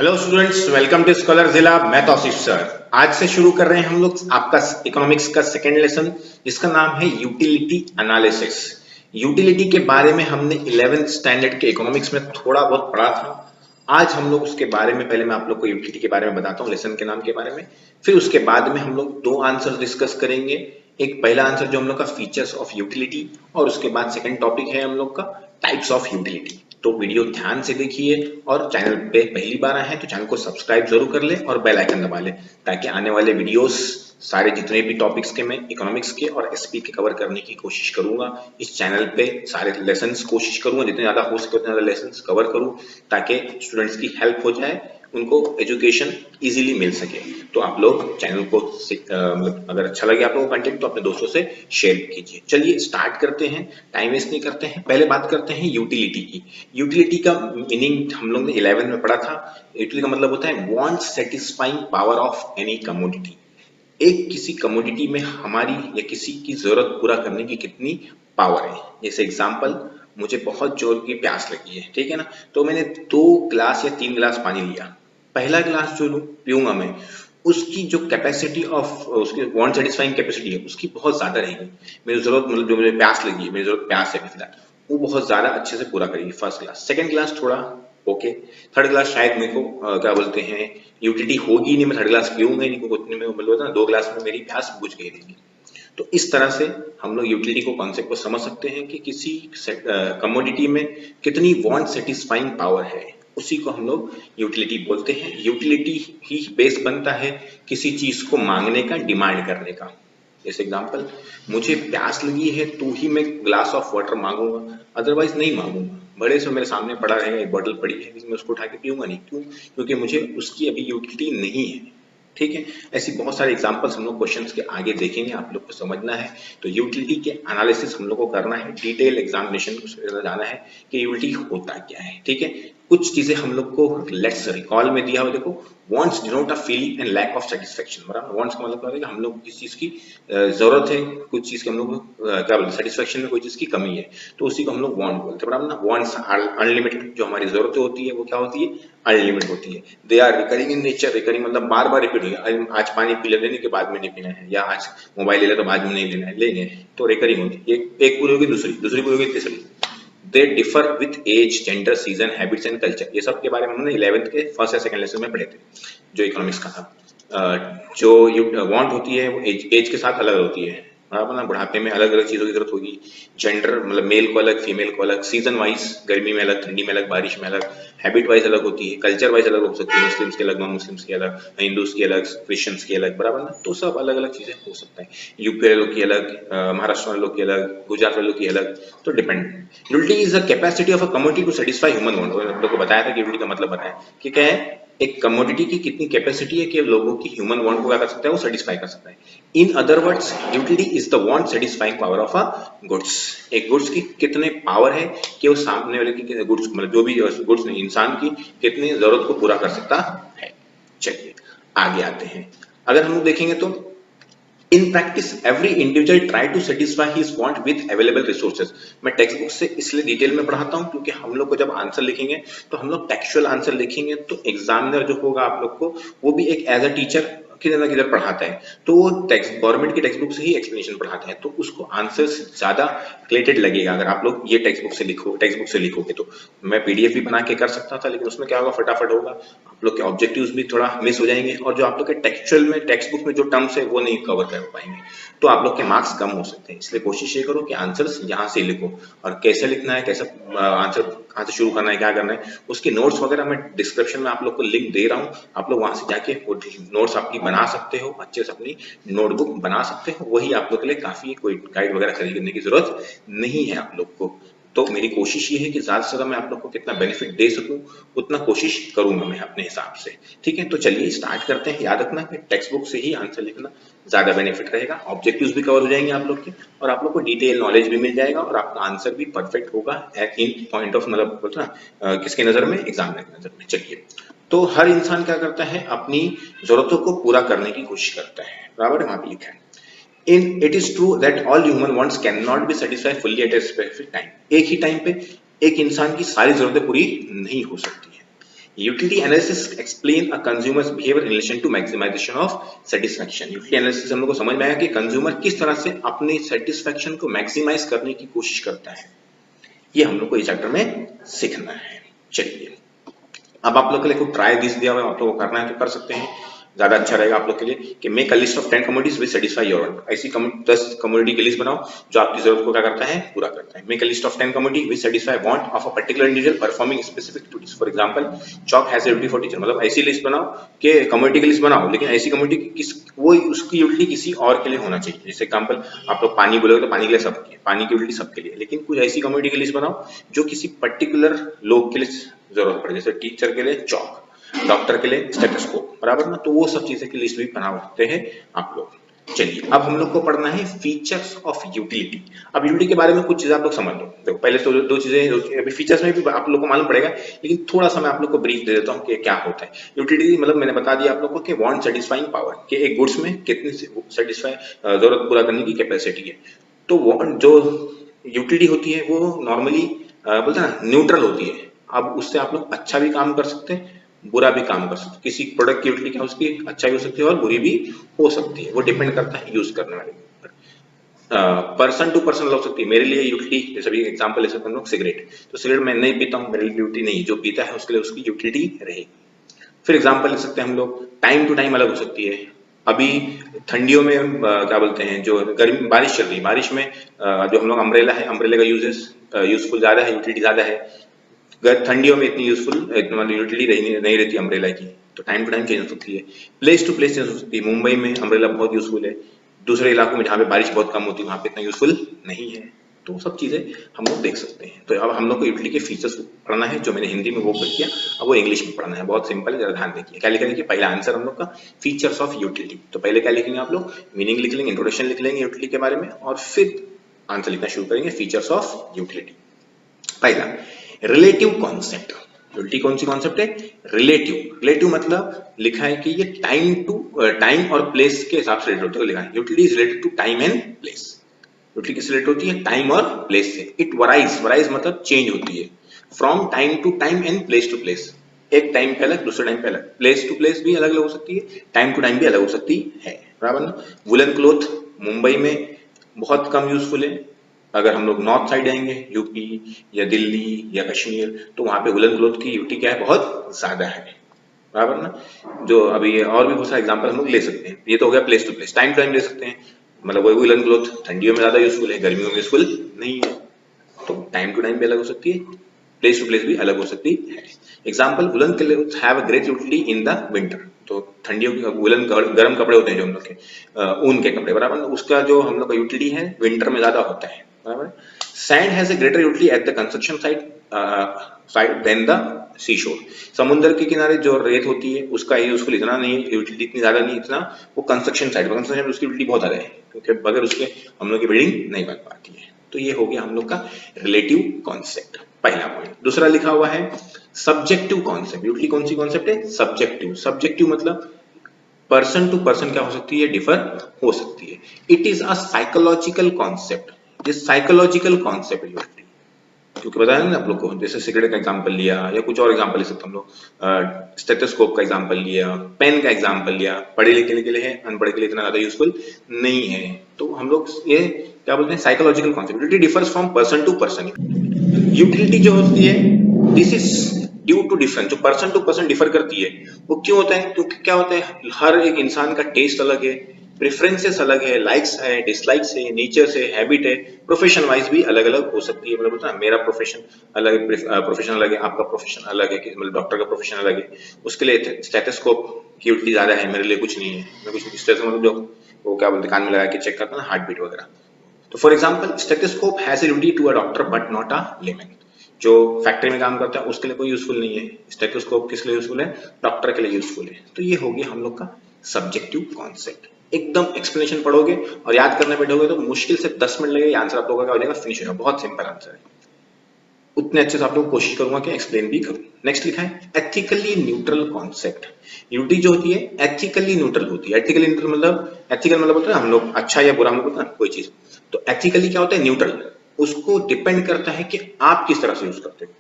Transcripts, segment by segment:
Hello students, welcome to scholar जिला। मैं Tausif sir. आज से शुरू कर रहे हैं हम लोग आपका इकोनॉमिक्स का सेकेंड लेसन, जिसका नाम है यूटिलिटी एनालिसिस। यूटिलिटी के बारे में हमने 11th स्टैंडर्ड के इकोनॉमिक्स में थोड़ा बहुत पढ़ा था। आज हम लोग उसके बारे में, पहले मैं आप लोग को यूटिलिटी के बारे में बताता हूँ, लेसन के नाम के बारे में। फिर उसके बाद में हम लोग दो आंसर डिस्कस करेंगे। एक पहला आंसर जो हम लोग का फीचर्स ऑफ यूटिलिटी, और उसके बाद सेकंड टॉपिक है हम लोग का टाइप्स ऑफ यूटिलिटी। तो वीडियो ध्यान से देखिए, और चैनल पे पहली बार आए हैं तो चैनल को सब्सक्राइब जरूर कर ले और बेल आइकन दबा ले, ताकि आने वाले वीडियोस सारे जितने भी टॉपिक्स के मैं इकोनॉमिक्स के और एसपी के कवर करने की कोशिश करूंगा। इस चैनल पे सारे लेसन्स कोशिश करूंगा जितने ज्यादा हो सके उतने ज्यादा लेसन्स कवर करूं, ताकि स्टूडेंट्स की हेल्प हो जाए, उनको एजुकेशन इजीली मिल सके। तो आप लोग चैनल को मतलब अगर अच्छा लगे आप लोगों को कंटेंट तो अपने दोस्तों से शेयर कीजिए। चलिए स्टार्ट करते हैं, टाइम वेस्ट नहीं करते हैं। पहले बात करते हैं यूटिलिटी की। यूटिलिटी का मीनिंग हम लोग ने 11 में पढ़ा था। यूटिलिटी का मतलब होता है want satisfying power of any commodity. एक किसी कमोडिटी में हमारी या किसी की जरूरत पूरा करने की कितनी पावर है। जैसे एग्जांपल, मुझे बहुत जोर की प्यास लगी है, ठीक है ना, तो मैंने 2 गिलास या 3 गिलास पानी लिया। पहला गिलास जो पीऊंगा मैं, उसकी जो कैपेसिटी ऑफ उसकी वांट सेटिस्फाइंग कैपेसिटी है उसकी बहुत ज्यादा रहेगी। मेरी जरूरत मतलब जो मुझे प्यास लगी है, मेरी जरूरत प्यास है फिलहाल, वो बहुत ज्यादा अच्छे से पूरा करेगी फर्स्ट गिलास। सेकंड गिलास थोड़ा ओके। थर्ड गिलास शायद मेरे को क्या बोलते हैं, यूटिलिटी होगी नहीं, मैं थर्ड गिलास पीऊंगा ही नहीं, क्योंकि उतने में मतलब ना 2 गिलास में मेरी प्यास बुझ गई रहेगी। तो इस तरह से हम लोग यूटिलिटी को कॉन्सेप्ट को समझ सकते हैं कि किसी कमोडिटी में कितनी वांट सेटिस्फाइंग पावर है, उसी को हम लोग यूटिलिटी बोलते हैं। यूटिलिटी ही बेस बनता है किसी चीज को मांगने का, डिमांड करने का। जैसे एग्जांपल, मुझे प्यास लगी है तो ही मैं ग्लास ऑफ वाटर मांगूंगा, अदरवाइज नहीं मांगूंगा। बड़े से मेरे सामने पड़ा रहेगा, एक बॉटल पड़ी है, लेकिन मैं उसको उठा के पीऊंगा नहीं। क्यों? क्योंकि मुझे उसकी अभी यूटिलिटी नहीं है। ठीक है, ऐसी बहुत सारे एग्जांपल्स हम लोग क्वेश्चंस के आगे देखेंगे, आप लोग को समझना है। तो यूटिलिटी के एनालिसिस हम लोग को करना है, डिटेल एग्जामिनेशन जाना है कि यूटिलिटी होता क्या है। ठीक है, कुछ चीजें हम लोग को लेट्स रिकॉल में दिया हुआ, देखो, wants denote a feeling and lack of satisfaction. बराबर, वांट्स का मतलब है कि हम लोग किस चीज की जरूरत है, कुछ चीज की हम लोग क्या बोलते हैं, सेटिस्फेक्शन में कोई चीज की कमी है, तो उसी को हम लोग वांट बोलते हैं। बराबर ना, वांट्स अनलिमिटेड, जो हमारी जरूरतें होती है वो क्या होती है, अनलिमिटेड होती है। They are recurring in nature. Recurring मतलब बार बार रिपीट होगी। आज पानी पी लेने के बाद में नहीं पीना है, या आज मोबाइल ले ले तो बाद में नहीं लेना है, लेंगे तो रिकरिंग होती है। एक पूरी होगी, दूसरी पूरी होगी, तीसरी। They differ with age, gender, season, habits and culture. ये सब के बारे में हमने 11th के फर्स्ट या सेकंड लेसन में पढ़े थे, जो इकोनॉमिक्स का था। जो वांट होती है वो एज के साथ अलग होती है। बराबर ना, बुढ़ापे में अलग अलग चीजों की जरूरत होगी। जेंडर मतलब मेल को अलग, फीमेल को अलग। सीजन वाइज, गर्मी में अलग, ठंडी में अलग, बारिश में अलग। हैबिट वाइज अलग होती है, कल्चर वाइज अलग हो सकती है, मुस्लिम्स के अलग, नॉन मुस्लिम्स के अलग, हिंदूज की अलग, क्रिश्चियंस की अलग। बराबर ना, तो सब अलग अलग चीजें हो सकता है। यूपी वाले लोग की अलग, महाराष्ट्र वाले लोग की अलग, गुजरात वाले लोग की अलग। तो depend. Utility is the capacity of a commodity to satisfy human want. हम लोग को बताया था कि यूटिलिटी का मतलब बताया कि क्या है, एक कमोडिटी की कितनी कैपेसिटी है कि लोगों की ह्यूमन वांट को क्या कर सकता है, वो सेटिस्फाई कर सकता है। In other words, utility is the want satisfying power of a goods. एक गुड्स की कितने पावर है कि वो सामने वाले की गुड्स, मतलब जो भी गुड्स नहीं, इंसान की कितनी जरूरत को पूरा कर सकता है। चलिए आगे आते हैं। अगर हम लोग देखेंगे तो in practice every individual try to satisfy his want with available resources. मैं टेक्स्ट बुक से इसलिए डिटेल में पढ़ाता हूं क्योंकि हम लोग को जब आंसर लिखेंगे तो हम लोग टेक्सचुअल आंसर लिखेंगे, तो एग्जामिनर जो होगा आप लोग को, वो भी एक एज अ टीचर किधर ना किधर पढ़ाता है, तो वो टेक्स्ट गवर्नमेंट की टेक्स्ट बुक से ही एक्सप्लेनेशन पढ़ाते हैं, तो उसको आंसर्स ज्यादा रिलेटेड लगेगा अगर आप लोग ये टेक्स्ट बुक से लिखोगे। तो मैं पीडीएफ भी बना के कर सकता था, लेकिन उसमें क्या होगा, फटाफट होगा, आप लोग के ऑब्जेक्टिव्स भी थोड़ा मिस हो जाएंगे, और जो आप लोग के टेक्सचुअल में टेक्स्ट बुक में जो टर्म्स है वो नहीं कवर कर पाएंगे, तो आप लोग के मार्क्स कम हो सकते हैं। इसलिए कोशिश ये करो कि आंसर्स यहाँ से लिखो, और कैसे लिखना है, कैसे आंसर कहाँ से शुरू करना है, क्या करना है, उसके नोट्स वगैरह मैं डिस्क्रिप्शन में आप लोग को लिंक दे रहा हूँ। आप लोग वहां से जाके नोट्स आपकी बना सकते हो, अच्छे से अपनी नोटबुक बना सकते हो। वही आप लोग के लिए काफी है, कोई गाइड वगैरह खरीदने की जरूरत नहीं है आप लोग को। तो मेरी कोशिश ये है कि ज्यादा से ज्यादा मैं आप लोग को कितना बेनिफिट दे सकूं उतना कोशिश करूंगा मैं अपने हिसाब से। ठीक है, तो चलिए स्टार्ट करते हैं। याद रखना कि टेक्स्ट बुक से ही आंसर लिखना ज्यादा बेनिफिट रहेगा, ऑब्जेक्टिव्स भी कवर हो जाएंगे आप लोग के, और आप लोग को डिटेल नॉलेज भी मिल जाएगा, और आपका आंसर भी परफेक्ट होगा इन पॉइंट ऑफ, मतलब बोलते ना किसके नजर में, एग्जामिनर की नजर में। चलिए, तो हर इंसान क्या करता है, अपनी जरूरतों को पूरा करने की कोशिश करता है। बराबर, वहां पे लिखा है in it is true that all human wants cannot be satisfied fully at a specific time. एक ही टाइम पे एक इंसान की सारी जरूरतें पूरी नहीं हो सकती है। Utility analysis explain a consumer's behaviour in relation to maximisation of satisfaction. Utility analysis हम लोग को समझ में आया कि कंज्यूमर किस तरह से अपने सेटिस्फैक्शन को मैक्सिमाइज करने की कोशिश करता है, ये हम लोग को इस चैप्टर में सीखना है। चलिए अब आप लोग के लिए कुछ ट्राई दिस दिया हुआ है, आप लोग को करना है तो कर सकते हैं, ज्यादा अच्छा रहेगा आप लोग के लिए कि make a list of 10 commodities which satisfy your want. ऐसी 10 कमोडिटी की लिस्ट बनाओ जो आपकी जरूरत को क्या करता है, पूरा करता है। Make a list of 10 commodity which satisfy want of a particular individual performing specific activities. For example chalk has utility for teacher, मतलब ऐसी लिस्ट बनाओ कि कमोडिटी की लिस्ट बनाओ लेकिन ऐसी कमोडिटी किस वो उसकी यूटिलिटी किसी और के लिए होना चाहिए। जैसे एग्जांपल आप लोग पानी बोलोगे तो पानी के लिए सबके, पानी की यूटिलिटी सबके लिए, लेकिन कुछ ऐसी कमोडिटी की लिस्ट बनाओ जो किसी पर्टिकुलर लोग के लिए जरूरत पड़े। जैसे टीचर के लिए चॉक, डॉक्टर के लिए स्टेथोस्कोप, बराबर ना। तो वो सब चीजें की लिस्ट भी बना सकते हैं आप लोग। चलिए अब हम लोग को पढ़ना है फीचर्स ऑफ यूटिलिटी। अब यूटिलिटी के बारे में कुछ चीजें आप लोग समझ लो। देखो पहले तो दो चीजें अभी फीचर्स में भी आप लोग को मालूम पड़ेगा, लेकिन थोड़ा सा मैं आप लोग को ब्रीफ दे देता हूँ कि क्या होता है यूटिलिटी। मतलब मैंने बता दिया आप लोग को कि वांट सेटिस्फाइंग पावर, कि एक गुड्स में कितनी सेटिस्फाई जरूरत पूरा करने की कैपेसिटी है। तो वांट जो यूटिलिटी होती है वो नॉर्मली बोलते हैं ना न्यूट्रल होती है। अब उससे आप लोग अच्छा भी काम कर सकते हैं, बुरा भी काम कर सकते हैं। किसी प्रोडक्ट की यूटिलिटी क्या उसकी अच्छा भी हो सकती है और बुरी भी हो सकती है, वो डिपेंड करता है यूज करने वाले पर। पर्सन टू पर्सन हो सकती है। मेरे लिए यूटिलिटी, जैसे अभी एग्जांपल ले सकते हैं लोग सिगरेट, तो सिगरेट मैं नहीं पीता हूँ, मेरे लिए यूटिलिटी नहीं, जो पीता है उसके लिए उसकी यूटिलिटी रहेगी। फिर एग्जांपल ले सकते हैं हम लोग टाइम टू टाइम अलग हो सकती है। अभी ठंडियों में क्या बोलते हैं, जो गर्मी बारिश चल रही है, बारिश में जो हम लोग अम्ब्रेला है, अम्ब्रेला का यूजफुल ज्यादा है, यूटिलिटी ज्यादा है। ठंडियों में इतनी यूजफुल यूटिलिटी नहीं रहती अम्ब्रेला की, तो टाइम टू टाइम चेंज हो सकती है। प्लेस टू प्लेस चेंज हो सकती है। मुंबई में अम्ब्रेला बहुत यूजफुल है, दूसरे इलाकों में जहाँ पे बारिश बहुत कम होती है वहां पे इतना यूजफुल नहीं है। तो सब चीजें हम लोग देख सकते हैं। तो अब हम लोग को यूटिलिटी के फीचर्स पढ़ना है, जो मैंने हिंदी में वो कर किया, अब वो इंग्लिश में पढ़ना है। बहुत सिंपल है, जरा ध्यान देखिए। क्या लिखेंगे, पहला आंसर हम लोग का फीचर्स ऑफ यूटिलिटी। तो पहले क्या लिखेंगे आप लोग, मीनिंग लिख लेंगे, इंट्रोडक्शन लिख लेंगे यूटिलिटी के बारे में, और फिर आंसर लिखना शुरू करेंगे फीचर्स ऑफ यूटिलिटी। पहला रिलेटिव कॉन्सेप्ट। यूटिलिटी कौन सी कॉन्सेप्ट है, रिलेटिव। रिलेटिव मतलब लिखा है कि ये टाइम और प्लेस के हिसाब से रिलेटेड होता है। लिखा है utility is related to time and place. Utility किससे रिलेटेड होती है, टाइम और प्लेस से। इट वराइज, वराइज मतलब चेंज होती है, from time to time and place to place. एक टाइम पे अलग, दूसरे टाइम पे अलग, प्लेस टू प्लेस भी अलग अलग हो सकती है, टाइम टू टाइम भी अलग हो सकती है, बराबर ना। वुलन क्लोथ मुंबई में बहुत कम यूजफुल है। अगर हम लोग नॉर्थ साइड आएंगे, यूपी या दिल्ली या कश्मीर, तो वहां पे वुलन क्लोथ की यूटिलिटी क्या है, बहुत ज्यादा है, बराबर ना। जो अभी और भी बहुत सारे एग्जांपल हम लोग ले सकते हैं। ये तो हो गया place to place. Time to time ले सकते हैं, मतलब वही वुलन क्लोथ ठंडियों में ज्यादा यूजफुल है, गर्मियों में यूजफुल नहीं है, तो टाइम टू टाइम भी अलग हो सकती है, प्लेस टू प्लेस भी अलग हो सकती है। Example, woollen cloth have a great utility in the winter. तो ठंडियों की वुलन गर्म कपड़े होते हैं जो हम लोग के ऊन के कपड़े, बराबर, उसका जो हम लोग का यूटिलिटी है विंटर में ज्यादा होता है, बराबर। Sand has a greater utility at the construction side than the sea shore. समुद्र के किनारे जो रेत होती है उसका यूजफुल इतना नहीं है, यूटिलिटी इतनी ज्यादा नहीं, इतना वो कंस्ट्रक्शन साइड, कंस्ट्रक्शन में उसकी यूटिलिटी बहुत ज्यादा है, क्योंकि बगैर उसके हम लोग की बिल्डिंग नहीं बन पाती है। तो ये हो गया हम लोग का रिलेटिव कॉन्सेप्ट, पहला पॉइंट। दूसरा लिखा हुआ है सब्जेक्टिव कॉन्सेप्ट। यूटिलिटी कौन सी कॉन्सेप्ट है, सब्जेक्टिव। सब्जेक्टिव मतलब पर्सन टू पर्सन क्या हो सकती है, डिफर हो सकती है। It is a psychological concept. ये साइकोलॉजिकल कॉन्सेप्ट है यूटिलिटी, क्योंकि बताया ना आप लोग को, जैसे सिगरेट का एग्जांपल लिया या कुछ और एग्जांपल ले सकते हम लोग, स्टेथोस्कोप का एग्जांपल लिया, पेन का एग्जांपल लिया। पढ़े लिखे के लिए है, अनपढ़े के लिए इतना ज्यादा यूजफुल नहीं है। तो हम लोग ये क्या बोलते हैं, psychological concept. Utility differs from person to person. Utility जो होती है, this is due to difference. जो पर्सन टू पर्सन डिफर करती है वो क्यों होता है, क्योंकि क्या होता है, हर एक इंसान का टेस्ट अलग है, प्रेफरेंसेस अलग है, लाइक्स है, डिसलाइक्स है, नेचर है, हैबिट है, प्रोफेशन वाइज भी अलग अलग हो सकती है। मतलब होता है मेरा प्रोफेशन अलग है, प्रोफेशन अलग है, आपका प्रोफेशन अलग है, मतलब डॉक्टर का प्रोफेशन अलग है, उसके लिए स्टेथोस्कोप की यूटिलिटी ज्यादा है, मेरे लिए कुछ नहीं है। मैं कुछ मतलब जो वो क्या बोलते कान में लगा के चेक करता है ना, हार्ट बीट वगैरह। तो for example stethoscope has a utility to a doctor but not a layman. जो फैक्ट्री में काम करता है उसके लिए कोई यूजफुल नहीं है, स्टेथोस्कोप किस लिए यूजफुल है, डॉक्टर के लिए यूजफुल है। तो ये हो गया हम लोग का सब्जेक्टिव कॉन्सेप्ट। एकदम एक्सप्लेनेशन पढ़ोगे और याद करने बैठोगे तो मुश्किल से 10 मिनट लगेगा, आंसर आप लोगों का हो जाएगा, फिनिश हो जाएगा। बहुत सिंपल आंसर है, उतने अच्छे से आप लोग कोशिश करूंगा कि एक्सप्लेन भी करूं। नेक्स्ट लिखा है एथिकली न्यूट्रल कॉन्सेप्ट। यूटिलिटी जो होती है एथिकली न्यूट्रल होती है। एथिकली न्यूट्रल मतलब, एथिकल मतलब होता है हम लोग अच्छा या बुरा, हम लोग ना कोई चीज, तो एथिकली क्या होता है, न्यूट्रल। उसको डिपेंड करता है कि आप किस तरह से यूज करते हो।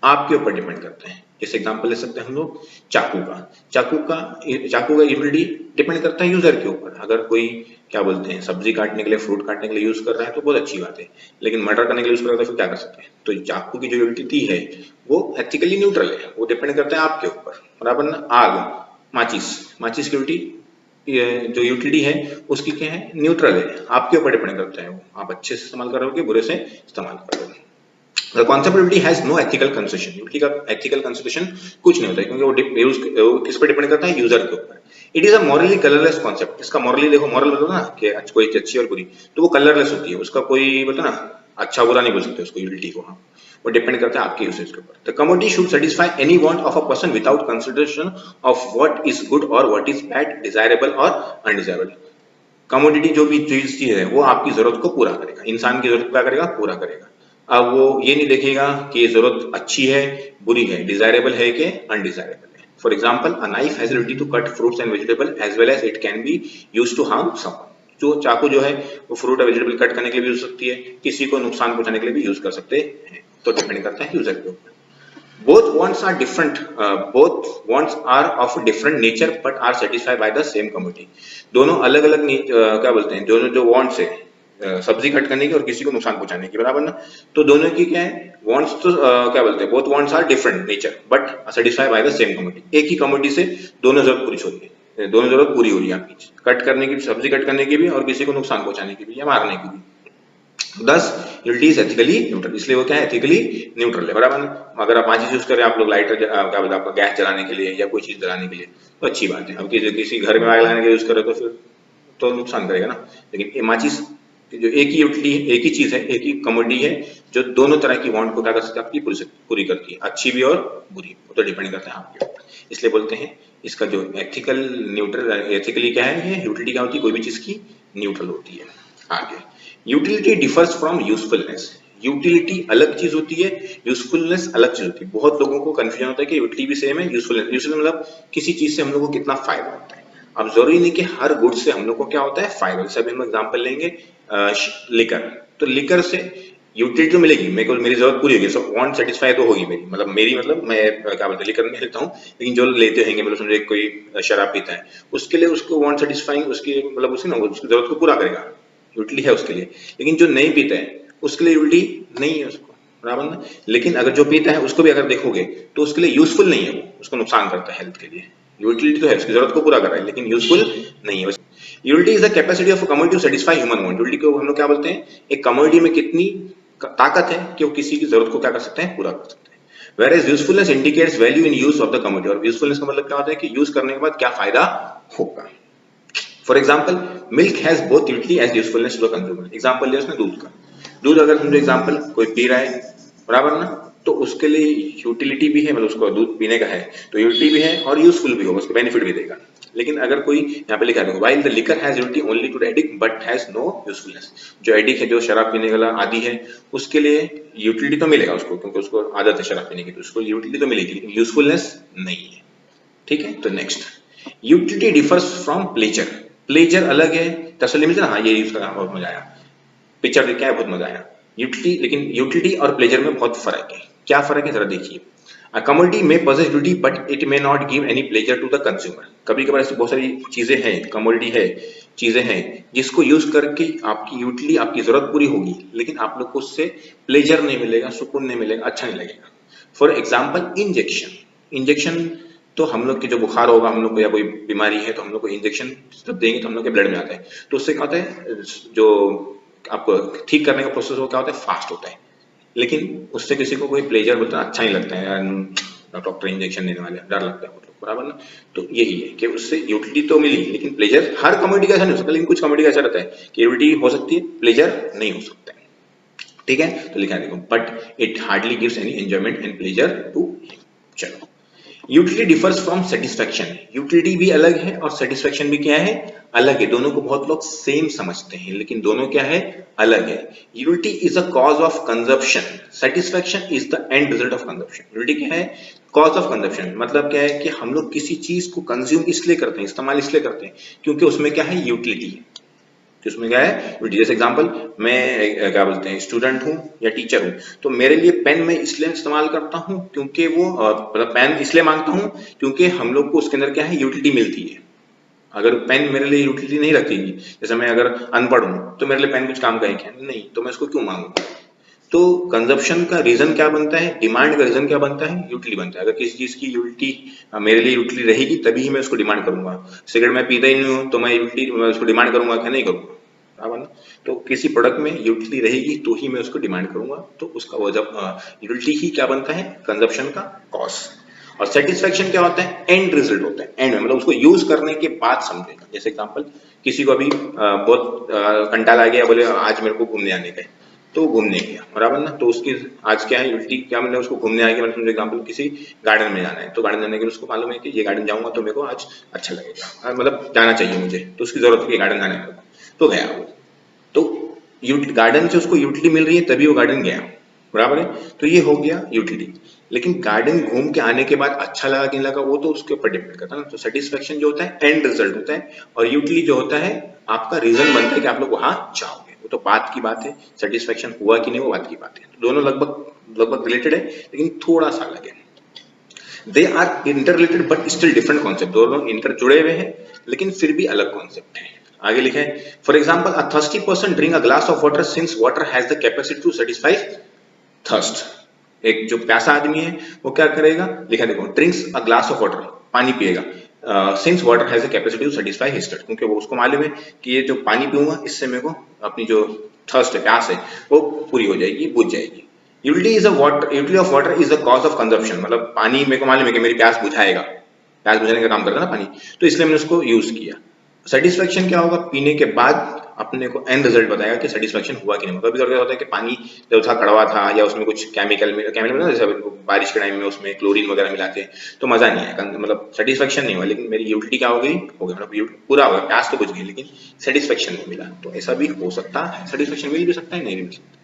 आपके ऊपर डिपेंड करते हैं। जैसे एग्जांपल ले सकते हैं हम लोग चाकू का यूटिलिटी डिपेंड करता है यूजर के ऊपर। अगर कोई क्या बोलते हैं सब्जी काटने के लिए, फ्रूट काटने के लिए यूज कर रहा है तो बहुत अच्छी बात है, लेकिन मर्डर करने के लिए यूज कर रहा है तो फिर क्या कर सकते हैं। तो चाकू की जो यूटिलिटी है वो एथिकली न्यूट्रल है, वो डिपेंड करता है आपके ऊपर, बराबर ना। आग, माचिस की जो यूटिलिटी है उसकी क्या है, न्यूट्रल है, आपके ऊपर डिपेंड करता है वो आप अच्छे से इस्तेमाल कर रहे हो कि बुरे से इस्तेमाल कर रहे हो। The concept of utility has no ethical consideration। Utility का ethical consideration कुछ नहीं होता है, क्योंकि वो किस पर डिपेंड करता है, यूजर के ऊपर। It is a morally colourless concept. इसका मॉरली देखो, मॉरल बोलते ना कि कोई अच्छी और बुरी, तो वो कलरलेस होती है, उसका कोई बोलते ना अच्छा बुरा नहीं बोल सकते उसको, यूटिलिटी को। हाँ, वो डिपेंड करता है आपके यूसेज के ऊपर। The commodity should satisfy any want of a person without consideration of what is good और व्हाट इज बैड, डिजायरेबल और अनडिजायरेबल। कमोडिटी जो भी चीज है वो आपकी जरूरत को पूरा करेगा, इंसान की जरूरत को क्या करेगा, पूरा करेगा। अब वो ये नहीं देखेगा कि ये जरूरत अच्छी है, बुरी है, डिजायरेबल है कि अनडिजायरेबल है। For example, a knife has ability to cut fruits and vegetable as well as it can be used to harm someone. जो चाकू जो है वो फ्रूट और वेजिटेबल कट करने के लिए भी यूज हो सकती है, किसी को नुकसान पहुंचाने के लिए भी यूज कर सकते हैं। तो डिपेंड करता है यूजर के ऊपर। Both wants are different. Both wants are of different nature but are satisfied by the same committee। दोनों अलग अलग क्या बोलते हैं, दोनों जो wants है सब्जी कट करने की और किसी को नुकसान पहुंचाने की, बराबर ना। तो दोनों की क्या है, wants तो क्या बोलते हैं, both wants are different nature but are satisfied by the same committee। एक ही कमिटी से दोनों जरूरत पूरी हो रही है, दोनों जरूरत पूरी हो रही है आपकी, कट करने की, सब्जी कट करने की भी और किसी को नुकसान पहुंचाने की भी या मारने की भी। दस यूटिलिटी इज एथिकली न्यूट्रल, इसलिए वो क्या है, एथिकली न्यूट्रल है, बराबर ना। अगर आप माचिस यूज करें आप लोग, लाइटर क्या बोलते हैं आपका गैस जलाने के लिए या कोई चीज जलाने के लिए, तो अच्छी बात है। अब किसी घर में आग लगाने के लिए यूज करें तो फिर तो नुकसान करेगा ना। लेकिन ये माचिस जो एक ही यूटिलिटी है, एक ही चीज है, एक ही कमोडिटी है जो दोनों तरह की वांट को क्या कर सकते हैं, आपकी पूरी करती है, अच्छी भी और बुरी। वो तो डिपेंड करता है आपके ऊपर। इसलिए बोलते हैं इसका जो एथिकल न्यूट्रल, एथिकली क्या है, यूटिलिटी क्या होती है, कोई भी चीज की न्यूट्रल होती है। आगे, utility differs from usefulness. Utility अलग चीज होती है, यूजफुलनेस अलग चीज होती है। बहुत लोगों को कंफ्यूजन होता है कि यूटिलिटी भी सेम है, यूजफुलनेस मतलब किसी चीज से हम लोग को कितना फायदा होता है। अब जरूरी नहीं कि हर गुड से हम लोग को क्या होता है, फायदा। जैसे अभी हम एग्जांपल लेंगे लिकर, तो लिकर से यूटिलिटी तो मिलेगी, मेरे को मेरी जरूरत पूरी होगी, सो वांट सेटिस्फाई तो होगी मेरी, मतलब मैं क्या बोलते हैं लिकर नहीं लेता हूँ, लेकिन जो लेते होंगे, मतलब समझे कोई शराब पीता है, उसके लिए उसको वांट सेटिस्फाइंग, उसकी मतलब उसकी ना उसकी जरूरत को पूरा करेगा, यूटिलिटी है उसके लिए। लेकिन जो नहीं पीता है उसके लिए यूटिलिटी नहीं है उसको, बराबर ना। लेकिन अगर जो पीता है उसको भी अगर देखोगे तो उसके लिए यूजफुल नहीं है, वो उसको नुकसान करता है हेल्थ के लिए। यूटिलिटी तो है, उसकी जरूरत को पूरा कर रहा है, लेकिन यूजफुल नहीं है। Utility is the capacity of a community to satisfy human want. Utility को हम लोग क्या बोलते हैं, एक कम्युनिटी में कितनी ताकत है कि वो किसी की जरूरत को क्या कर सकते हैं, पूरा कर सकते हैं। Whereas usefulness indicates value in use of the commodity। और यूजफुलनेस का मतलब क्या होता है कि यूज करने के बाद क्या फायदा होगा। For example, milk has both utility as usefulness to the consumer. Example लिया उसने दूध का, दूध अगर समझो एग्जाम्पल कोई पी रहा है, बराबर ना, तो उसके लिए यूटिलिटी भी है, मतलब उसको दूध पीने का है तो यूटिलिटी भी है और यूजफुल भी होगा, उसको बेनिफिट भी देगा। लेकिन अगर कोई यहाँ पे लिखा है, while the liquor has utility only to the addict but has no usefulness. जो एडिक्ट है, जो शराब पीने वाला आदी है, उसके लिए यूटिलिटी तो मिलेगा उसको, क्योंकि उसको आदत है शराब पीने की, तो उसको यूटिलिटी तो मिलेगी, लेकिन यूजफुलनेस नहीं है। ठीक है, तो next, utility differs from pleasure. Pleasure अलग है, तसल्ली मिलती है ना, हाँ ये यूज करा बहुत मजा आया, पिक्चर क्या है बहुत मजा आया, यूटिलिटी। लेकिन यूटिलिटी और प्लेजर में बहुत फर्क है। क्या फर्क है जरा देखिए। A commodity may possess utility but it may not give any pleasure to the consumer। कभी कभार ऐसी बहुत सारी चीजें हैं, कमोडिटी है, चीजें हैं जिसको यूज करके आपकी यूटिलिटी, आपकी जरूरत पूरी होगी, लेकिन आप लोग को उससे प्लेजर नहीं मिलेगा, सुकून नहीं मिलेगा, अच्छा नहीं लगेगा। For example, injection. इंजेक्शन तो हम लोग की जो बुखार होगा, हम लोग को या कोई बीमारी है, तो हम लोग को इंजेक्शन जब देंगे तो हम लोग के ब्लड में आता है, तो उससे क्या होता है, जो आपको ठीक करने का प्रोसेस वो क्या होता है, फास्ट होता है। लेकिन उससे किसी को कोई प्लेजर बोलता है, अच्छा नहीं लगता है यार, डॉक्टर इंजेक्शन देने वाले, डर लगता है मतलब, बराबर ना। तो यही है कि उससे यूटिलिटी तो मिली, लेकिन प्लेजर हर कम्युनिटी का ऐसा नहीं हो सकता, लेकिन कुछ कम्युनिटी का ऐसा रहता है कि यूटिलिटी हो सकती है, प्लेजर नहीं हो सकता है। ठीक है, तो लिखा है देखो, but it hardly gives any enjoyment and pleasure to him. चलो, utility differs from satisfaction. Utility भी अलग है और सेटिस्फैक्शन भी क्या है, अलग है। दोनों को बहुत लोग सेम समझते हैं, लेकिन दोनों क्या है, अलग है। Utility is a cause of consumption, satisfaction is the end result of consumption. Utility क्या है, कॉज ऑफ कंजप्शन, मतलब क्या है कि हम लोग किसी चीज को कंज्यूम इसलिए करते हैं, इस्तेमाल इसलिए करते हैं क्योंकि उसमें क्या है, यूटिलिटी है। तो इसमें क्या है यूटिलिटी। जैसे एग्जांपल, मैं क्या बोलते हैं स्टूडेंट हूँ या टीचर हूँ, तो मेरे लिए पेन मैं इसलिए इस्तेमाल करता हूँ क्योंकि वो मतलब पेन इसलिए मांगता हूँ क्योंकि हम लोग को उसके अंदर क्या है यूटिलिटी मिलती है। अगर पेन मेरे लिए यूटिलिटी नहीं रखेगी, जैसे मैं अगर अनपढ़ हूँ तो मेरे लिए पेन कुछ काम का है क्या? नहीं, तो मैं इसको क्यों मांगू? तो कंजप्शन का रीजन क्या बनता है, डिमांड का रीजन क्या बनता है, यूटिलिटी बनता है। अगर किसी चीज की यूटिलिटी मेरे लिए यूटिलिटी रहेगी तभी ही मैं उसको डिमांड करूंगा। सिगरेट मैं पीता ही नहीं हूँ तो मैं यूटिलिटी उसको डिमांड करूंगा क्या? नहीं करूंगा, बराबर ना। तो किसी प्रोडक्ट में यूटिलिटी रहेगी तो ही मैं उसको डिमांड करूंगा, तो उसका वो जब यूटिलिटी ही क्या बनता है, कंजप्शन का कॉस्ट। और सेटिस्फेक्शन क्या होता है, एंड रिजल्ट होता है, एंड में मतलब उसको यूज करने के बाद समझेगा। जैसे एग्जांपल, किसी को अभी बहुत कंटाल आ गया, बोले आज मेरे को घूमने आने का है, तो वो घूमने गया, बराबर ना। तो उसकी आज क्या है यूटिलिटी, क्या मतलब उसको घूमने आएगा, मतलब एग्जांपल किसी गार्डन में जाना है, तो गार्डन जाने के लिए उसको मालूम है कि ये गार्डन जाऊंगा तो मेरे को आज अच्छा लगेगा, मतलब जाना चाहिए मुझे, तो उसकी जरूरत है कि गार्डन जाने में, तो गया वो। तो गार्डन से उसको यूटिलिटी मिल रही है तभी वो गार्डन गया, बराबर है। तो ये हो गया यूटिलिटी। लेकिन गार्डन घूम के आने के बाद अच्छा लगा कि नहीं लगा वो तो उसके ऊपर डिपेंड करता है ना। तो सेटिस्फेक्शन जो होता है एंड रिजल्ट होता है, और यूटिलिटी जो होता है आपका रीजन बनता है कि आप लोग वहां जाओगे। वो तो बात की बात है, सेटिस्फेक्शन हुआ कि नहीं वो बात की बात है। तो दोनों लगभग लगभग रिलेटेड है, लेकिन थोड़ा सा अलग है। They are inter related but still different concept. दोनों इंटर जुड़े हुए हैं लेकिन फिर भी अलग कॉन्सेप्ट है। आगे लिखे है, for example a thirsty person drink a glass of water since water has the capacity to satisfy thirst. एक जो प्यासा आदमी है वो क्या करेगा, लिखा देखो, drinks a glass of water, पानी पिएगा, since water has the capacity to satisfy his thirst, क्योंकि वो उसको मालूम है कि ये जो पानी पीऊंगा इससे मेरे को अपनी जो थर्स्ट है, प्यास है, वो पूरी हो जाएगी, बुझ जाएगी। Utility of water is the cause of consumption, मतलब पानी मेरे को मालूम है कि मेरी प्यास बुझाएगा, प्यास बुझाने का काम करता है ना पानी, तो इसलिए मैंने उसको यूज किया। सेटिस्फेक्शन क्या होगा, पीने के बाद अपने को एंड रिजल्ट बताएगा कि सेटिस्फेक्शन हुआ कि नहीं। कभी कभी होता है कि पानी जब था कड़वा था या उसमें कुछ केमिकल में जैसे बारिश के टाइम में उसमें क्लोरीन वगैरह मिलाते हैं तो मजा नहीं आया, मतलब सेटिस्फेक्शन नहीं हुआ। लेकिन मेरी यूटिलिटी क्या हो गई मतलब पूरा हो गया, प्यास तो बुझ गई लेकिन सेटिस्फेक्शन नहीं मिला। तो ऐसा भी हो सकता है, सेटिस्फेक्शन मिल भी सकता है, नहीं भी मिल सकता।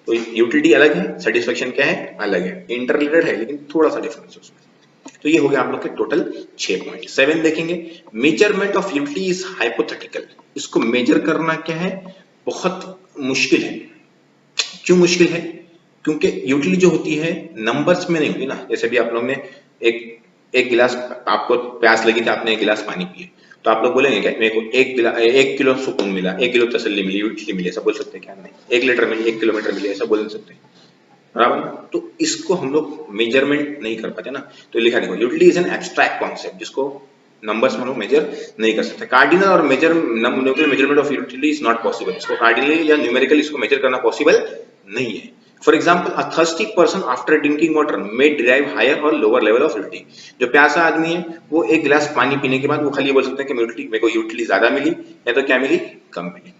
तो यूटिलिटी अलग है, सेटिस्फेक्शन क्या है, अलग है, इंटर रिलेटेड है लेकिन थोड़ा सा डिफरेंस है उसमें। तो ये हो गया आप लोग के टोटल 6 पॉइंट। 7 देखेंगे, measurement of utility is hypothetical. इसको मेजर करना क्या है, बहुत मुश्किल है। क्यों मुश्किल है, क्योंकि यूटिलिटी जो होती है नंबर्स में नहीं होती ना। जैसे भी आप लोग ने एक एक गिलास, आपको प्यास लगी थी, आपने एक गिलास पानी पिए, तो आप लोग बोलेंगे क्या, मेरे को एक किलो सुकून मिला, एक किलो तसल्ली मिली, यूटिलिटी मिली, ऐसा बोल सकते हैं क्या? नहीं। 1 लीटर मिली, 1 किलोमीटर मिली, ऐसा बोल सकते हैं, बराबर ना। तो इसको हम लोग मेजरमेंट नहीं कर पाते ना। तो लिखा देखो, utility is an abstract concept जिसको नंबर्स में हम लोग मेजर नहीं कर सकते। कार्डिनल और numerical measurement of utility is not possible. इसको कार्डिनली या न्यूमेरिकल इसको मेजर करना पॉसिबल नहीं है। For example, a thirsty person after drinking water may derive higher और लोअर लेवल ऑफ यूटिलिटी। जो प्यासा आदमी है वो एक गिलास पानी पीने के बाद वो खाली बोल सकते हैं कि मेरे को यूटिलिटी ज्यादा मिली, या तो क्या मिली, कम मिली।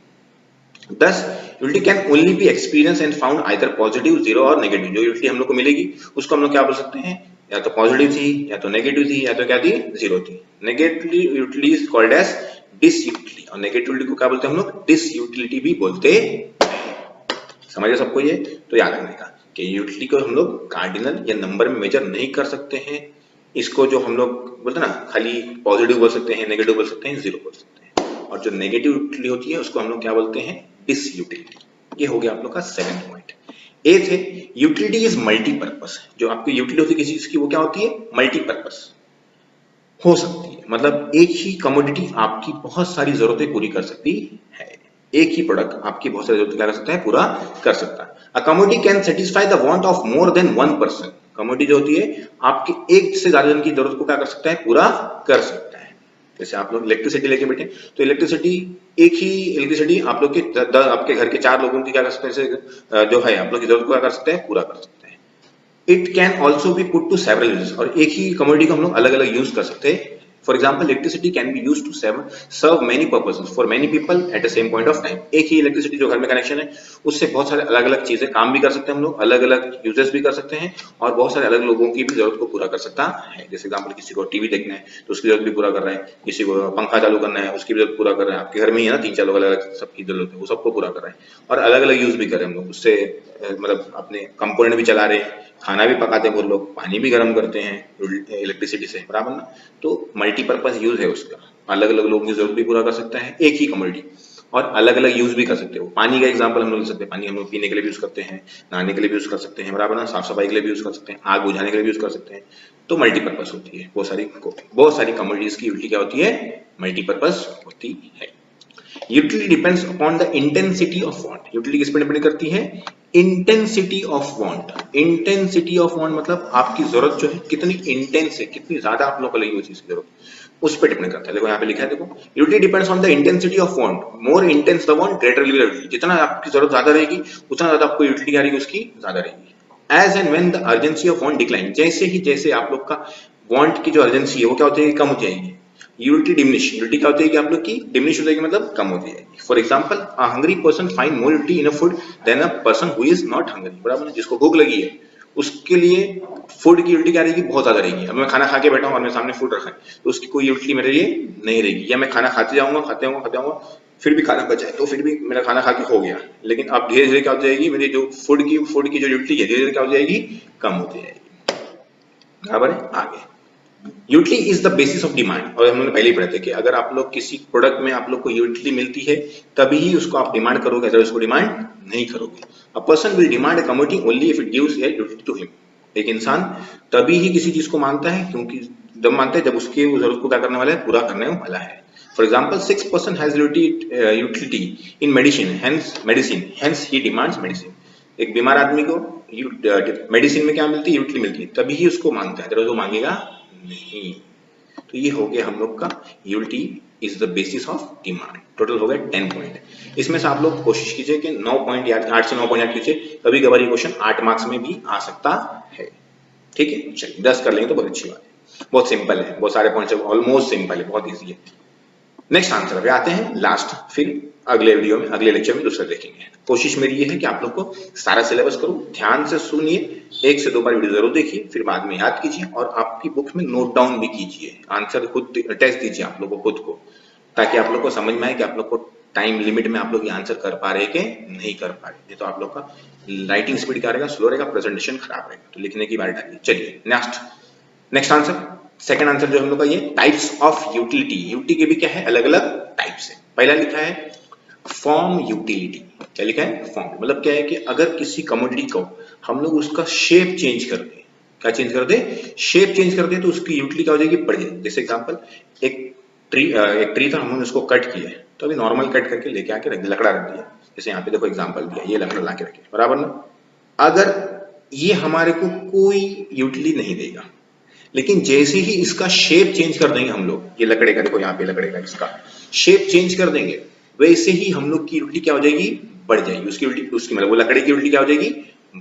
Thus, utility can only be experienced and found either positive, zero और negative। जो utility हम लोग को मिलेगी उसको हम लोग क्या बोल सकते हैं, या तो पॉजिटिव थी, या तो नेगेटिव थी, या तो क्या थी, जीरो थी। Negative utility is called as disutility, और नेगेटिव को क्या बोलते हैं हम लोग, डिसयूटिलिटी भी बोलते हैं। समझ गए सबको ये? तो याद रखने का कि यूटिलिटी को हम लोग कार्डिनल या नंबर में मेजर नहीं कर सकते हैं। इसको जो हम लोग बोलते हैं ना, खाली पॉजिटिव बोल सकते हैं, नेगेटिव बोल सकते हैं, जीरो बोल सकते हैं। और जो नेगेटिव यूटिलिटी होती है उसको हम लोग क्या बोलते हैं, डिसयूटिलिटी। ये हो गया आप लोग का 7 पॉइंट। एथ है, यूटिलिटी इज मल्टीपर्पज। जो आपकी यूटिलिटी होती है किसी चीज की, वो क्या होती है, मल्टीपर्पज हो सकती है। मतलब एक ही कमोडिटी आपकी बहुत सारी जरूरतें पूरी कर सकती है। एक ही प्रोडक्ट आपकी बहुत सारी जरूरतें क्या कर सकता है, पूरा कर सकता है। A commodity can satisfy the want of more than one person. Commodity जो होती है आपके एक से ज्यादा जन की जरूरत को क्या कर सकता है, पूरा कर सकता है। जैसे आप लोग इलेक्ट्रिसिटी लेके बैठे, तो इलेक्ट्रिसिटी, एक ही इलेक्ट्रिसिटी आप लोग के आपके घर के 4 लोगों की क्या कर सकते हैं, जो है आप लोग की जरूरत को क्या कर सकते हैं, पूरा कर सकते हैं। It can also be put to several uses. और एक ही कमोडिटी को हम लोग अलग अलग यूज कर सकते हैं। For example, electricity can be use to serve many purposes for many people at the same point of time. एक ही इलेक्ट्रिसिटी जो घर में कनेक्शन है उससे बहुत सारे अलग अलग चीजें काम भी कर सकते हैं हम लोग, अलग अलग यूजेस भी कर सकते हैं, और बहुत सारे अलग लोगों की भी जरूरत को पूरा कर सकता है। जैसे एग्जाम्पल, किसी को टीवी देखना है तो उसकी जरूरत भी पूरा कर रहा है, किसी को पंखा चालू करना है उसकी भी जरूरत पूरा कर रहा है। आपके घर में ही है ना 3-4 लोग, अलग अलग सबकी जरूरत है, वो सबको पूरा कर रहे हैं, और अलग अलग यूज भी कर रहे हैं हम लोग उससे। मतलब अपने कंपोनेंट भी चला रहे हैं, खाना भी पकाते हैं बहुत लोग, पानी भी गर्म करते हैं इलेक्ट्रिसिटी से, बराबर ना। तो मल्टीपर्पज यूज है उसका, अलग अलग लोगों की जरूरत भी पूरा कर सकता है एक ही कमोडिटी। और अलग अलग यूज भी कर सकते हो। पानी का एग्जांपल हम लोग ले सकते हैं, पानी हम लोग पीने के लिए भी यूज करते हैं, नहाने के लिए भी यूज कर सकते हैं, बराबर ना, साफ सफाई के लिए भी यूज कर सकते हैं, आग बुझाने के लिए भी यूज कर सकते हैं। तो मल्टीपर्पज होती है, बहुत सारी कमोडिटीज की यूटिलिटी क्या होती है, मल्टीपर्पज होती है। Utility depends upon the intensity of want. Utility किस पर डिपेंड करती है, intensity of want. Intensity of want मतलब आपकी जरूरत जो है कितनी इंटेंस है, कितनी ज्यादा आप लोग को लगी हुई चीज की जरूरत, उस पर डिपेंड करता है। देखो यहाँ पे लिखा है, देखो utility depends on the intensity of want, more intense the want greater will utility. जितना आपकी जरूरत ज्यादा रहेगी उतना ज्यादा आपको यूटिलिटी क्या रहेगी, उसकी ज्यादा रहेगी। As and when the urgency of want decline, जैसे ही जैसे आप लोग का वांट की जो अर्जेंसी है वो क्या हो जाएगी, कम हो जाएगी, यूटिलिटी डिमिनिश, यूटिलिटी क्या होती है कि आप लोग की डिमिनिश हो जाएगी, मतलब कम हो जाएगी। For example, a hungry person find more utility in a food than a person who is not hungry, बराबर। जिसको भूख लगी है उसके लिए फूड की यूटिलिटी क्या रहेगी, बहुत ज्यादा रहेगी। अब मैं खाना खा के बैठा हूं और मेरे सामने फूड रखा है तो उसकी कोई यूटिलिटी मेरे लिए नहीं रहेगी। या मैं खाना खाते जाऊंगा फिर भी खाना बचा है तो फिर भी मेरा खाना खा के हो गया, लेकिन अब धीरे धीरे क्या हो जाएगी, मेरी जो फूड की जो यूटिलिटी है धीरे धीरे क्या हो जाएगी, कम होती जाएगी, बराबर है। आगे, utility is the basis of demand, और हमने पहले ही पढ़े थे कि अगर आप लोग किसी प्रोडक्ट में आप लोग को यूटिलिटी मिलती है तभी ही उसको आप डिमांड करोगे, अगर उसको डिमांड नहीं करोगे। A person will demand a commodity only if it gives a utility to him. एक इंसान तभी ही किसी चीज को मांगता है, क्योंकि जब मांगता है जब उसकी जरूरत को क्या करने वाला है, पूरा करने वाला है। For example, 6% has utility in medicine hence he demands medicine. एक बीमार आदमी को मेडिसिन में क्या मिलती है, यूटिलिटी मिलती है, तभी ही उसको मांगता है, अगर वो मांगेगा नहीं। तो ये हो गया हम लोग का utility is the basis of demand. Total हो गया 10 पॉइंट। इसमें से आप लोग कोशिश कीजिए कि 9 पॉइंट याद, 8 से 9 पॉइंट याद कीजिए, कभी कभार ये क्वेश्चन 8 मार्क्स में भी आ सकता है। ठीक है, चलिए 10 कर लेंगे तो बहुत अच्छी बात है, बहुत सिंपल है, बहुत सारे पॉइंट्स ऑलमोस्ट सिंपल है, बहुत ईजी है। नेक्स्ट आंसर पे आते हैं लास्ट, फिर अगले वीडियो में, अगले लेक्चर में दूसरा देखेंगे। कोशिश मेरी ये है कि आप लोग को सारा सिलेबस करो, ध्यान से सुनिए, 1 से 2 बार वीडियो जरूर देखिए, फिर बाद में याद कीजिए और आपकी बुक में नोट डाउन भी कीजिए, आंसर खुद टेस्ट दीजिए आप लोग को खुद को, ताकि आप लोग को समझ में आए कि आप लोग को टाइम लिमिट में आप लोग ये आंसर कर पा रहे कि नहीं कर पा रहे। तो आप लोग का राइटिंग स्पीड क्या रहेगा, स्लो रहेगा, प्रेजेंटेशन खराब रहेगा, तो लिखने की बारी डालिए। चलिए नेक्स्ट आंसर, सेकंड आंसर जो हम लोग का, ये टाइप्स ऑफ यूटिलिटी। यूटिलिटी के भी क्या है, अलग अलग टाइप्स है। पहला लिखा है फॉर्म यूटिलिटी। क्या लिखा है, फॉर्म, मतलब क्या है कि अगर किसी कमोडिटी को हम लोग उसका शेप चेंज कर दे, क्या चेंज कर दे, शेप चेंज कर दे, तो उसकी यूटिलिटी क्या हो जाएगी, बढ़ जाएगी। जैसे एग्जांपल, एक ट्री था, हमने उसको कट किया है, तो अभी नॉर्मल कट करके लेके आके रख दिया, लकड़ा रख दिया, जैसे यहाँ पे देखो एग्जांपल दिया, ये लकड़ा ला के रखे, बराबर ना। अगर ये हमारे को कोई यूटिलिटी नहीं देगा, लेकिन जैसे ही इसका शेप चेंज कर देंगे हम लोग, ये लकड़े का देखो यहाँ पे लकड़े का इसका शेप चेंज कर देंगे, वैसे ही हम लोग की यूटिलिटी क्या हो जाएगी, बढ़ जाएगी। उसकी यूटिलिटी, उसकी मतलब वो लकड़े की यूटिलिटी क्या हो जाएगी,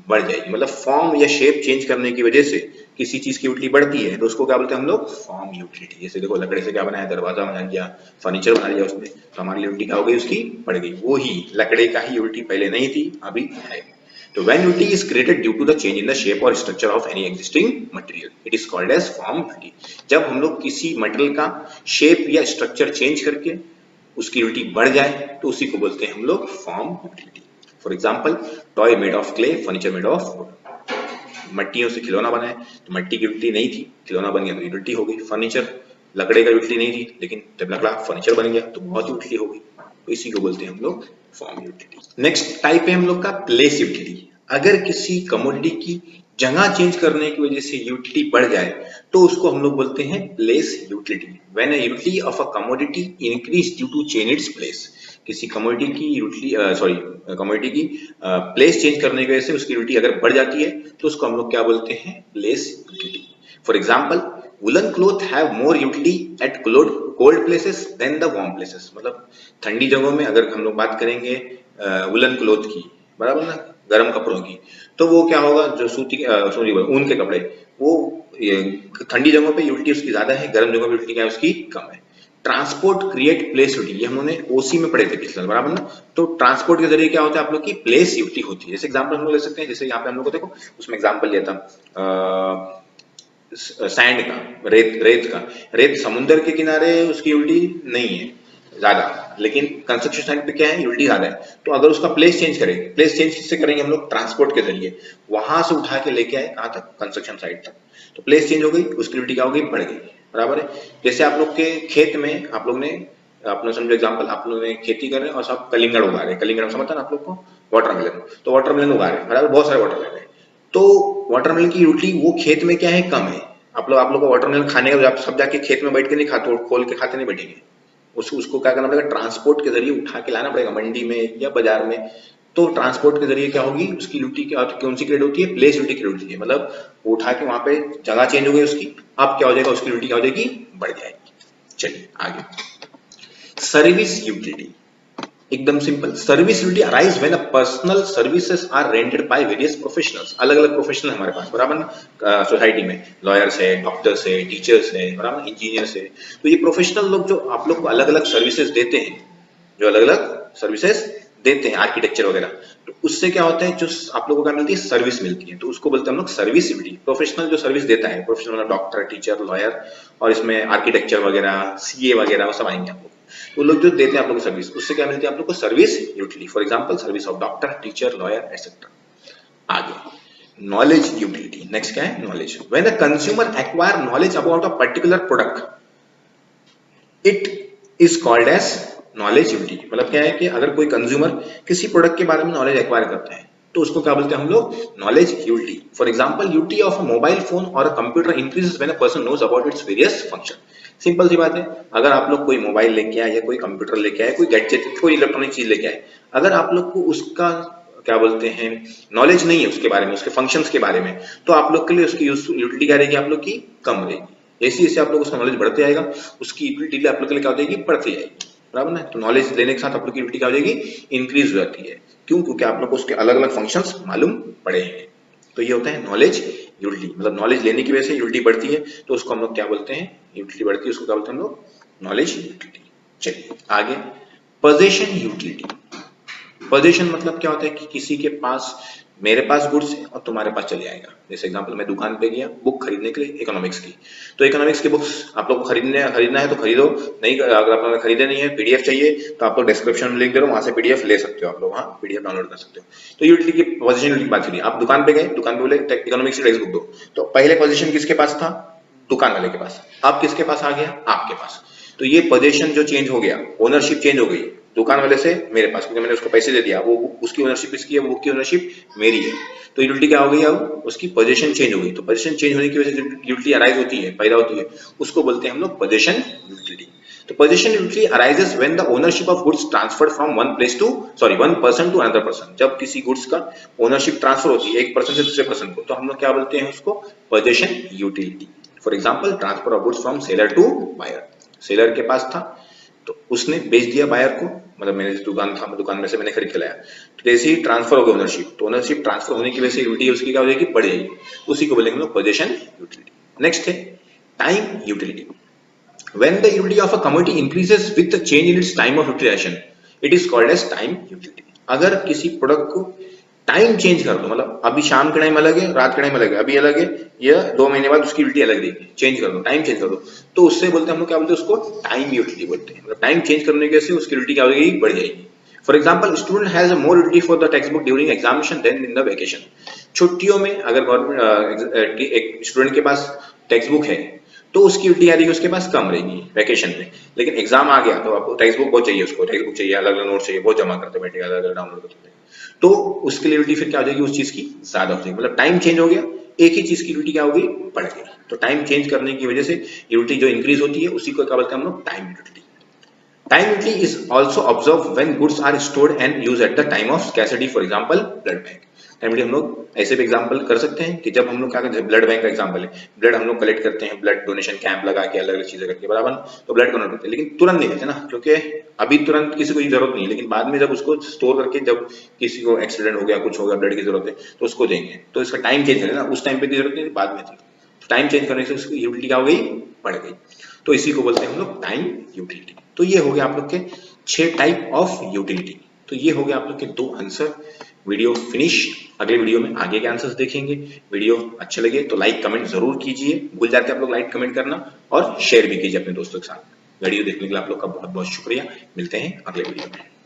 बढ़ जाएगी। मतलब फॉर्म या शेप चेंज करने की वजह से किसी चीज की यूटिलिटी बढ़ती है तो उसको क्या बोलते हैं हम लोग, फॉर्म यूटिलिटी। जैसे देखो लकड़े से क्या बनाया, दरवाजा बना दिया, फर्नीचर बना दिया उसने, तो हमारी यूटिलिटी क्या हो गई, उसकी बढ़ गई। वो ही लकड़े का ही यूटिलिटी पहले नहीं थी, अभी है। तो when utility is created due to the change in the shape or structure of any existing material, it is called as form utility। जब हम लोग किसी मटेरियल का शेप या स्ट्रक्चर चेंज करके उसकी यूटिलिटी बढ़ जाए तो उसी को बोलते हैं हम लोग form utility. For example, toy made of clay, furniture made of wood. मट्टियों से खिलौना बनाए तो मट्टी की यूटिलिटी नहीं थी, खिलौना बन गया तो यूटिलिटी हो गई। फर्नीचर, लकड़े का यूटिलिटी नहीं थी, लेकिन जब लकड़ा फर्नीचर बन गया तो बहुत यूटिलिटी हो गई, तो इसी को बोलते हैं हम लोग फॉर्म यूटिलिटी। नेक्स्ट टाइप है हम लोग का प्लेस यूटिलिटी। अगर किसी कमोडिटी की जगह चेंज करने की वजह से यूटिलिटी बढ़ जाए तो उसको हम लोग बोलते हैं place utility. When a utility of a commodity increase due to change its place, किसी कमोडिटी की यूटिलिटी कमोडिटी की प्लेस चेंज करने की वजह से उसकी यूटिलिटी अगर बढ़ जाती है तो उसको हम लोग क्या बोलते हैं, place utility. For example, woollen cloth have more utility at cold places than the warm places. मतलब ठंडी जगहों में अगर हम लोग बात करेंगे वुलन क्लॉथ की, बराबर ना, गर्म कपड़ों की, तो वो क्या होगा, जो सॉरी ऊन के कपड़े, वो ठंडी जगहों पे यूटिलिटी उसकी ज्यादा है, गर्म जगहों पे यूटिलिटी क्या है, उसकी कम है। ट्रांसपोर्ट क्रिएट प्लेस यूटिलिटी, ये हमने ओसी में पढ़े थे पिछले, बराबर ना। तो ट्रांसपोर्ट के जरिए क्या होता है, आप लोग की प्लेस यूटिलिटी होती है। जैसे एग्जांपल हम लोग ले सकते हैं, जैसे यहाँ पे हम लोग को देखो, उसमें एग्जांपल लिया था सैंड का, रेत समुद्र के किनारे उसकी यूटिलिटी नहीं है ज्यादा, लेकिन कंस्ट्रक्शन साइट पे क्या है, यूटिलिटी ज्यादा है। तो अगर उसका प्लेस चेंज करेंगे, प्लेस चेंज किससे करेंगे हम लोग, ट्रांसपोर्ट के जरिए, वहां से उठा के लेके आए कहां तक, कंस्ट्रक्शन साइट तक, तो प्लेस चेंज हो गई, उसकी यूटिलिटी क्या हो गई, बढ़ गई, बराबर है। जैसे आप लोग के खेत में आप लोग ने आपने समझो एग्जांपल, आप लोगों ने खेती कर रहे हैं और सब कलिंगड़ उगा रहे हैं, कलिंगड़ समझता है ना आप लोग को, वाटरमेलन, तो वाटरमेलन उगा रहे हैं बराबर, बहुत सारे वाटरमेलन है, तो वाटरमेलन की यूटिलिटी वो खेत में क्या है, कम है। आप लोग को वाटरमेलन खाने का, आप सब जाके खेत में बैठ के नहीं खाते, खोल के खाते नहीं बैठेंगे, उसको क्या करना पड़ेगा, ट्रांसपोर्ट के जरिए उठा के लाना पड़ेगा मंडी में या बाजार में। तो ट्रांसपोर्ट के जरिए क्या होगी, उसकी यूटिलिटी क्या कौन सी क्रिएट होती है, प्लेस यूटिलिटी क्रिएट होती है, मतलब वो उठा के वहां पे जगह चेंज हो गई उसकी, अब क्या हो जाएगा, उसकी यूटिलिटी क्या हो जाएगी, बढ़ जाएगी। चलिए आगे, सर्विस यूटिलिटी, एकदम simple. Service utility arise when a personal services are rented by various professionals, अलग अलग प्रोफेशनल हमारे पास बराबर ना, सोसाइटी में लॉयर्स है, डॉक्टर्स है, टीचर्स है बराबर, इंजीनियर्स है, तो ये प्रोफेशनल लोग जो आप लोग को अलग अलग सर्विसेज देते हैं, जो अलग अलग सर्विसेज देते हैं, आर्किटेक्चर वगैरह, तो उससे क्या होता है, जो आप लोगों को मिलती है सर्विस मिलती है, तो उसको बोलते हैं हम लोग सर्विस यूटिलिटी। प्रोफेशनल जो सर्विस देता है, प्रोफेशनल मतलब डॉक्टर, टीचर, लॉयर, और इसमें आर्किटेक्चर वगैरह, सीए वगैरह, वो सब आएंगे आप लोग, वो लोग जो देते हैं आप लोग को सर्विस, उससे क्या मिलती है आप लोग को, service utility. For example service of doctor, teacher, lawyer etcetera. आगे नॉलेज यूटिलिटी, नेक्स्ट क्या है, knowledge. When the consumer acquire knowledge about a particular product, it is called as knowledge utility. मतलब क्या है कि अगर कोई कंज्यूमर किसी प्रोडक्ट के बारे में नॉलेज एक्वायर करता है, तो उसको क्या बोलते हैं हम लोग, knowledge utility. For example utility of a mobile phone और a computer increases when a person knows about its various function. Simple सी बात है, अगर आप लोग कोई मोबाइल लेके आए या कोई कंप्यूटर लेके आए, कोई गैजेट, कोई इलेक्ट्रॉनिक चीज लेके आए, अगर आप लोग को उसका क्या बोलते हैं, नॉलेज नहीं है उसके बारे में, उसके फंक्शंस के बारे में, तो आप लोग के लिए उसकी यूटिलिटी क्या रहेगी, आप लोग की कम रहेगी। जैसे जैसे आप लोग उसका नॉलेज बढ़ते जाएगा, उसकी यूटिलिटी आप लोग के लिए क्या हो जाएगी, बढ़ती जाएगी बराबर ना। तो नॉलेज लेने के साथ आप लोग की यूटिलिटी क्या हो जाएगी, इंक्रीज हो जाती है। क्यों, क्योंकि आप लोग को उसके अलग अलग फंक्शंस मालूम पड़े हैं। तो ये होता है नॉलेज यूटिलिटी, मतलब नॉलेज लेने की वजह से यूटिलिटी बढ़ती है, तो उसको हम लोग क्या बोलते हैं, यूटिलिटी बढ़ती है, उसको क्या बोलते हैं हम लोग, नॉलेज यूटिलिटी। चलिए आगे, पोजीशन यूटिलिटी। पोजीशन मतलब क्या होता है कि किसी के पास, मेरे पास गुड्स है और तुम्हारे पास चले आएगा। जैसे एग्जांपल, मैं दुकान पे गया बुक खरीदने के लिए इकोनॉमिक्स की, तो इकोनॉमिक्स की बुक्स आप लोग को खरीदना है तो खरीदो, नहीं अगर आप लोगों खरीदे नहीं है, पीडीएफ चाहिए तो आप लोग डिस्क्रिप्शन में लिंक दे रहा हूं, वहां से पीडीएफ ले सकते हो आप लोग, हाँ पीडीएफ डाउनलोड कर सकते हो। तो यूटिलिटी की पोजीशन यूटिलिटी की बात करिए, आप दुकान पे गए, दुकान पे बोले इकोनॉमिक्स की टेक्स्ट बुक दो, तो पहले पोजीशन किसके पास था, दुकान वाले के पास, अब किसके पास आ गया, आपके पास। तो ये पोजीशन जो चेंज हो गया, ओनरशिप चेंज हो गई, दुकान वाले से मेरे पास, क्योंकि मैंने उसको पैसे दे दिया, वो उसकी ओनरशिप इसकी है, वो बुक की ओनरशिप मेरी है। तो यूटिलिटी क्या हो गई, अब उसकी पोजीशन चेंज हो गई। तो पोजीशन चेंज होने की वजह से यूटिलिटी अराइज होती है, पैदा होती है, उसको बोलते हैं हम लोग पोजीशन यूटिलिटी। तो position utility arises when the ownership of goods transferred from one person to another person. जब किसी गुड्स का ओनरशिप ट्रांसफर होती है एक पर्सन से दूसरे पर्सन को, तो हम लोग क्या बोलते हैं उसको, position utility. For example transfer of goods from seller to buyer, seller के पास था तो उसने बेच दिया बायर को, मतलब मेरे दुकान था, दुकान में से मैंने खरीद के लाया, तो जैसे ही ट्रांसफर हो गया ओनरशिप, तो ओनरशिप ट्रांसफर होने की वजह से यूटिलिटी उसकी क्या हो जाएगी, बढ़ जाएगी, उसी को बोलेंगे हम लोग पोजीशन यूटिलिटी। नेक्स्ट है time utility. When the utility of a commodity increases with the change in its time of utilization, it is called as time utility. अगर किसी प्रोडक्ट को टाइम चेंज कर दो, मतलब अभी शाम के टाइम अलग है, रात के टाइम अलग है, अभी अलग है, या 2 महीने बाद उसकी यूटिलिटी अलग रहेगी, चेंज कर दो, टाइम चेंज कर दो, तो उससे बोलते हैं हम लोग क्या बोलते हैं उसको, टाइम यूटिलिटी बोलते हैं। मतलब टाइम चेंज करने की वजह से उसकी यूटिलिटी क्या हो जाएगी, बढ़ जाएगी। For example, student has more utility for the text book during examination than in the vacation. छुट्टियों में अगर गवर्नमेंट एक स्टूडेंट के पास टेक्स्ट बुक है, तो उसकी यूटिलिटी आ रही है उसके पास कम रहेगी वैकेशन में। लेकिन एग्जाम आ गया तो आपको टेक्स्ट बुक बहुत चाहिए, उसको टेक्स्ट बुक चाहिए, अलग अलग नोट चाहिए, बहुत जमा करते बैठेगा, अलग अलग डाउनलोड करते बैठेगा, तो उसके लिए यूटिलिटी फिर क्या हो जाएगी, उस चीज की ज्यादा हो जाएगी। मतलब टाइम चेंज हो गया, एक ही चीज की यूटिलिटी क्या होगी, बढ़ गई। तो टाइम चेंज करने की वजह से यूटिलिटी जो इंक्रीज होती है उसी को क्या बोलते हैं हम लोग, time utility. Time utility is also observed when goods are stored and used at the time of scarcity, for example blood bank। Time utility हम लोग ऐसे भी एग्जांपल कर सकते हैं कि जब हम लोग क्या करते हैं, ब्लड बैंक का एग्जांपल है, ब्लड हम लोग कलेक्ट करते हैं, ब्लड डोनेशन कैंप लगा के अलग अलग चीजें करके बराबर, तो ब्लड डोनेट करते हैं, लेकिन तुरंत नहीं देते ना, क्योंकि अभी तुरंत किसी को जरूरत नहीं है, लेकिन बाद में जब उसको स्टोर करके जब किसी को एक्सीडेंट हो गया, कुछ हो गया, ब्लड की जरूरत है, तो उसको देंगे, तो इसका टाइम चेंज करें ना, उस टाइम पे जरूरत नहीं, बाद में थी, टाइम चेंज करने से उसकी यूटिलिटी क्या हो गई, बढ़ गई। तो इसी को बोलते हैं हम लोग टाइम यूटिलिटी। तो ये हो गया आप लोग के 6 टाइप ऑफ यूटिलिटी। तो ये हो गया आप लोग के 2 आंसर। वीडियो फिनिश, अगले वीडियो में आगे के आंसर्स देखेंगे। वीडियो अच्छे लगे तो लाइक कमेंट जरूर कीजिए, भूल जाते आप लोग लाइक कमेंट करना, और शेयर भी कीजिए अपने दोस्तों के साथ। वीडियो देखने के लिए आप लोग का बहुत बहुत शुक्रिया, मिलते हैं अगले वीडियो में।